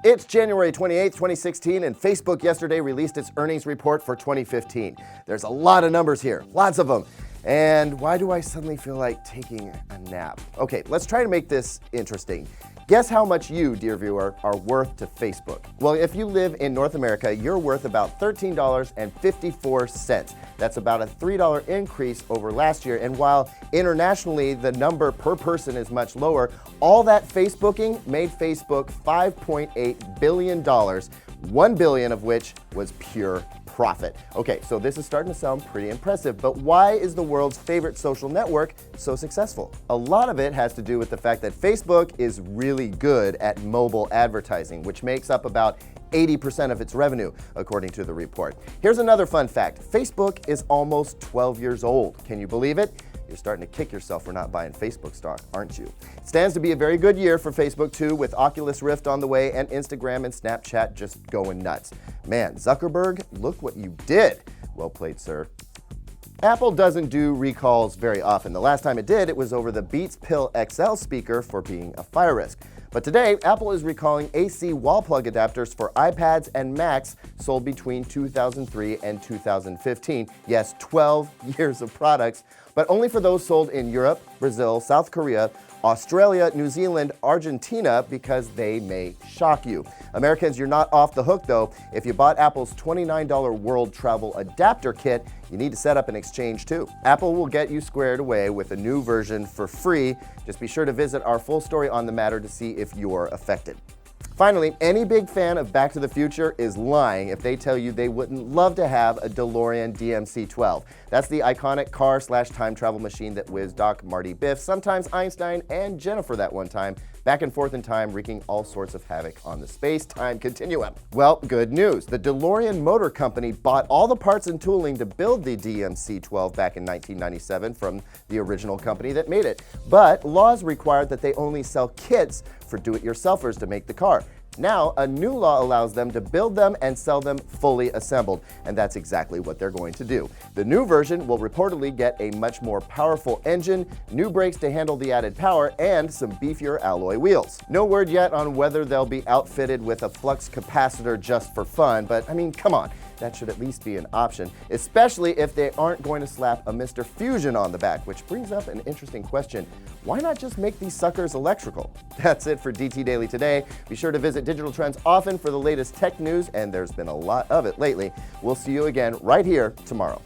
It's January 28th, 2016, and Facebook yesterday released its earnings report for 2015. There's a lot of numbers here, lots of them. And why do I suddenly feel like taking a nap? Okay, let's try to make this interesting. Guess how much you, dear viewer, are worth to Facebook. Well, if you live in North America, you're worth about $13.54. That's about a $3 increase over last year. And while internationally the number per person is much lower, all that Facebooking made Facebook $5.8 billion, $1 billion of which was pure profit. Okay, so this is starting to sound pretty impressive, but why is the world's favorite social network so successful? A lot of it has to do with the fact that Facebook is really good at mobile advertising, which makes up about 80% of its revenue, according to the report. Here's another fun fact. Facebook is almost 12 years old. Can you believe it? You're starting to kick yourself for not buying Facebook stock, aren't you? It stands to be a very good year for Facebook too, with Oculus Rift on the way and Instagram and Snapchat just going nuts. Man, Zuckerberg, look what you did. Well played, sir. Apple doesn't do recalls very often. The last time it did, it was over the Beats Pill XL speaker for being a fire risk. But today, Apple is recalling AC wall plug adapters for iPads and Macs sold between 2003 and 2015. Yes, 12 years of products, but only for those sold in Europe, Brazil, South Korea, Australia, New Zealand, Argentina, because they may shock you. Americans, you're not off the hook though. If you bought Apple's $29 World Travel Adapter Kit, you need to set up an exchange too. Apple will get you squared away with a new version for free. Just be sure to visit our full story on the matter to see if you're affected. Finally, any big fan of Back to the Future is lying if they tell you they wouldn't love to have a DeLorean DMC-12. That's the iconic car/time travel machine that whizzed Doc, Marty, Biff, sometimes Einstein and Jennifer that one time, back and forth in time, wreaking all sorts of havoc on the space-time continuum. Well, good news. The DeLorean Motor Company bought all the parts and tooling to build the DMC-12 back in 1997 from the original company that made it. But laws required that they only sell kits for do-it-yourselfers to make the car. Now, a new law allows them to build them and sell them fully assembled, and that's exactly what they're going to do. The new version will reportedly get a much more powerful engine, new brakes to handle the added power, and some beefier alloy wheels. No word yet on whether they'll be outfitted with a flux capacitor just for fun, but I mean, come on. That should at least be an option, especially if they aren't going to slap a Mr. Fusion on the back, which brings up an interesting question. Why not just make these suckers electrical? That's it for DT Daily today. Be sure to visit Digital Trends often for the latest tech news, and there's been a lot of it lately. We'll see you again right here tomorrow.